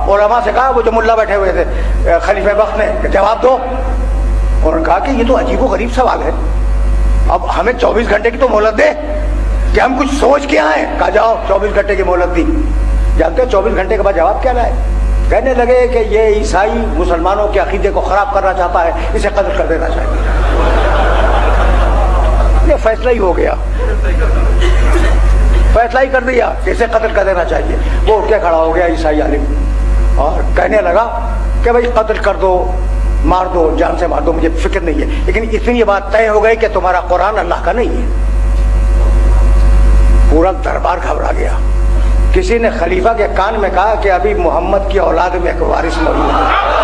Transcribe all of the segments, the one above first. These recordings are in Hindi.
उलमा से कहा, वो जो मुल्ला बैठे हुए थे खलीफे वक्त ने, कि जवाब दो। उन्होंने कहा कि ये तो अजीबो गरीब सवाल है, अब हमें 24 घंटे की तो मोहलत दे कि हम कुछ सोच के आए। कहा जाओ, 24 घंटे की मोहलत दी। जानते हो 24 घंटे के बाद जवाब क्या लाए? कहने लगे कि ये ईसाई मुसलमानों के अकीदे को खराब करना चाहता है, इसे कत्ल कर देना चाहिए। ये फैसला ही हो गया, फैसला ही कर दिया कि इसे कत्ल कर देना चाहिए। वो उठ के खड़ा हो गया ईसाई आलिम और कहने लगा कि भाई कत्ल कर दो, मार दो, जान से मार दो, मुझे फिक्र नहीं है, लेकिन इतनी बात तय हो गई कि तुम्हारा कुरान अल्लाह का नहीं है। पूरा दरबार घबरा गया। किसी ने खलीफा के कान में कहा कि अभी मोहम्मद की औलाद में एक वारिस मौजूद है।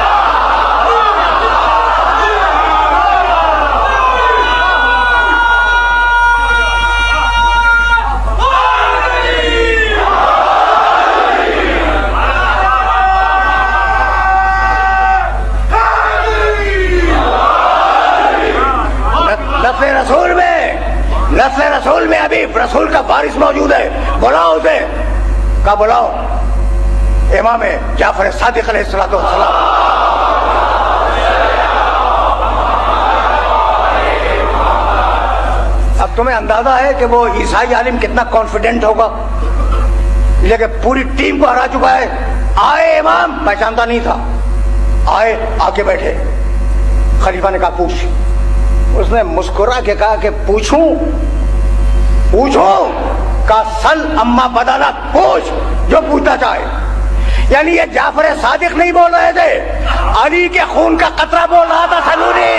नस्ल रसूल में अभी रसूल का वारिस मौजूद है, बुलाओ उसे। का बुलाओ इमाम जाफर सादिक अलैहिस्सलातु वस्सलाम। अब तुम्हें अंदाजा है कि वो ईसाई आलिम कितना कॉन्फिडेंट होगा, लेकिन पूरी टीम को हरा चुका है। आए इमाम, पहचानता नहीं था, आए, आके बैठे। खलीफा ने कहा पूछ। उसने मुस्कुरा के कहा कि पूछूं? पूछो का सल अम्मा बदलत, पूछ जो पूछना चाहे। यानी ये जाफर सादिक नहीं बोल रहे थे, अली के खून का कतरा बोल रहा था सलूनी।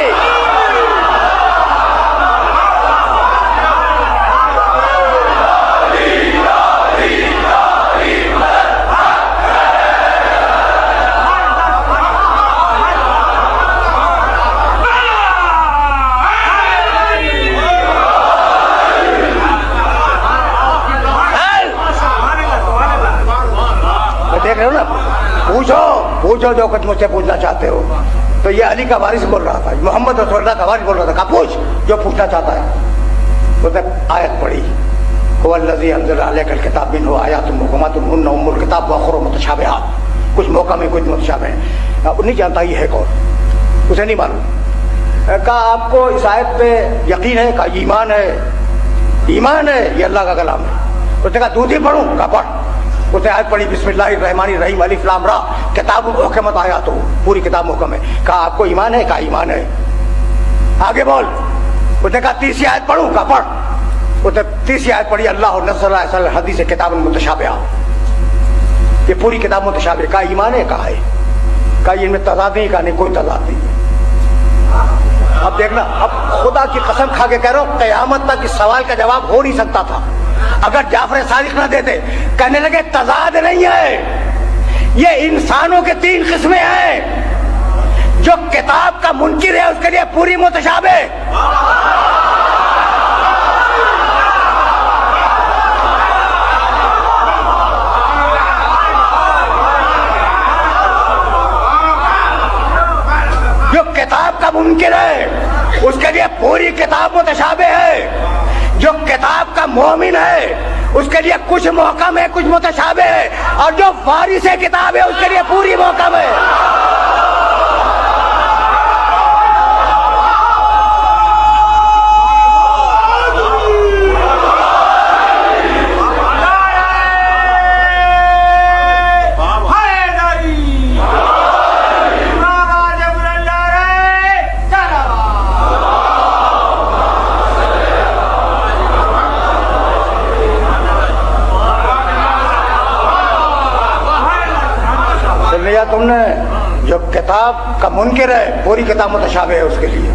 देख रहे हो ना, पूछो पूछो जो कुछ मुझसे पूछना चाहते हो। तो ये अली का वारिस बोल रहा था, मोहम्मद रसूलुल्लाह का वारिस बोल रहा था। कहा पूछ जो पूछना चाहता है। तो आयत पढ़ी, हुवल्लज़ी अंज़ला अलैकल किताब मिन्हु आयातुन मुहकमातुन हुन्ना उम्मुल किताब व उख़रा मुतशाबिहात। कुछ मौका में कुछ मुतशाबिह है। अब नहीं जानता ये है कौन, उसे नहीं मालूम। कहा आपको इस आयत पे यकीन है? कहा ईमान है। ईमान है, ये अल्लाह का कलाम है। उसने कहा दूध ही पढ़ूं? कहा पढ़। उसने आयत पढ़ी, बिस्मिल्लाहिर्रहमानिर्रहीम अलिफ लाम रा किताबुन उहकिमत आयातु, पूरी किताब मुहकम है। कहा आपको ईमान है? कहा ईमान है। आगे बोल। उसने कहा तीसरी आयत पढ़ूं? कहा पढ़। उसने तीसरी आयत पढ़ी, अल्लाह नज़्ज़ला अहसन हदीस किताबुन मुतशाबिहा, ये पूरी किताब मुतशाबिह। कहा ईमान है? कहा है। कहा इनमें तज़ाद नहीं? कहा नहीं, कोई तज़ाद नहीं। अब देखना, अब खुदा की कसम खा के कह रहा हूं, क़यामत तक इस सवाल का जवाब हो नहीं सकता था अगर जाफर सादिक ना देते। कहने लगे तज़ाद नहीं है, ये इंसानों के 3 किस्में हैं। जो किताब का मुनकिर है उसके लिए पूरी मुतशाबिह, जो किताब का मुनकिर है उसके लिए पूरी किताब मुतशाबिह है। जो किताब का मोमिन है उसके लिए कुछ मुहकम है, कुछ मुतशाबिह है। और जो वारिस किताब है उसके लिए पूरी मुहकम है। तुमने जो किताब का मुनकिर है पूरी किताब मुतशाबिह है उसके लिए,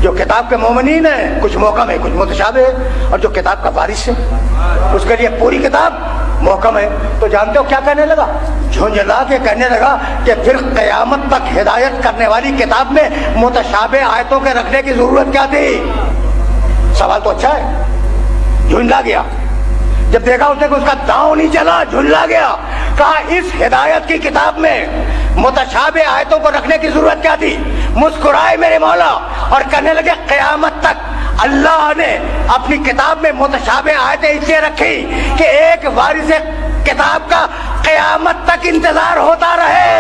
जो किताब के मोमिनीन है कुछ मोहकम है कुछ मुतशाबिह है, और जो किताब का वारिस है उसके लिए पूरी किताब मोहकम है। तो जानते हो क्या कहने लगा? झुंझला के कहने लगा कि फिर क़यामत तक हिदायत करने वाली किताब में मुतशाबिह आयतों के रखने की जरूरत क्या थी? सवाल तो अच्छा है। झुंझला गया, जब देखा उसने कि उसका दांव नहीं चला, झुंझला गया। कहा इस हिदायत की किताब में मुतशाबिह आयतों को रखने की जरूरत क्या थी? मुस्कुराए मेरे मौला और कहने लगे क़यामत तक अल्लाह ने अपनी किताब में मुतशाबिह आयतें इसलिए रखी कि एक वारिस किताब का क़यामत तक इंतजार होता रहे।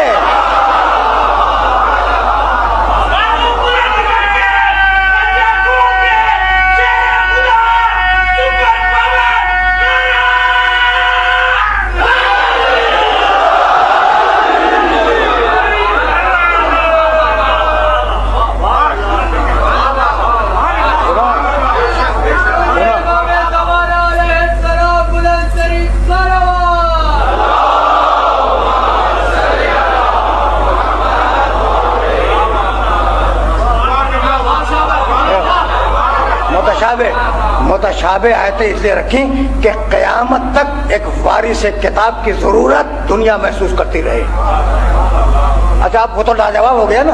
मुतशाबे आयतें इसलिए रखी कि क़यामत तक एक वारिस किताब की जरूरत दुनिया महसूस करती रहे। अच्छा, अब वो तो लाजवाब हो गया ना,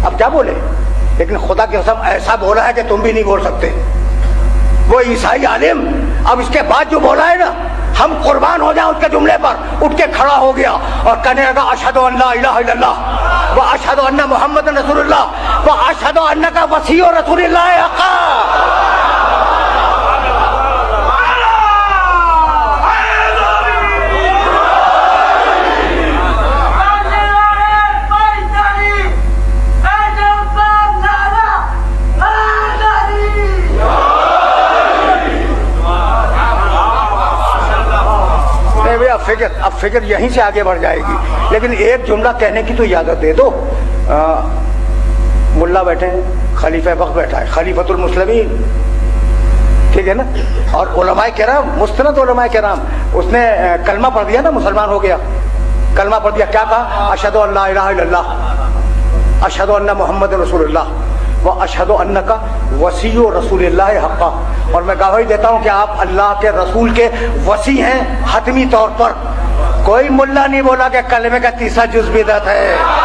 अब क्या बोले, लेकिन खुदा की कसम ऐसा बोला है कि तुम भी नहीं बोल सकते। वो ईसाई आलिम अब इसके बाद जो बोला है ना, हम कुर्बान हो जाए उसके जुमले पर, उठ के खड़ा हो गया और कहने लगा अशहदु अल्ला इलाहा इल्लल्लाह व अशहदु अन्ना मुहम्मदन रसूलुल्लाह व अशहदु अन्नका वसीय्यु रसूलिल्लाह हक़्क़ा। अब फिक्र यहीं से आगे बढ़ जाएगी, लेकिन एक जुमला कहने की तो इजाजत दे दो। मुल्ला बैठे हैं, खलीफा वक्त बैठा है, खलीफतुल मुस्लिमीन, ठीक है ना, और उलमाए किराम, मुस्तनद उलमाए किराम, उसने कलमा पढ़ दिया ना, मुसलमान हो गया, कलमा पढ़ दिया, क्या कहा, अशहदु अल्ला इलाहा इल्लल्लाह अशहदु अन्ना मुहम्मद रसूलुल्लाह व अशहदु अन्नका वसीय्यु रसूलिल्लाह हक़्क़ा। और मैं गवाही देता हूँ कि आप अल्लाह के रसूल के वसी हैं हतमी तौर पर। कोई मुल्ला नहीं बोला कि कलमे का तीसरा जुज़ बिदअत है।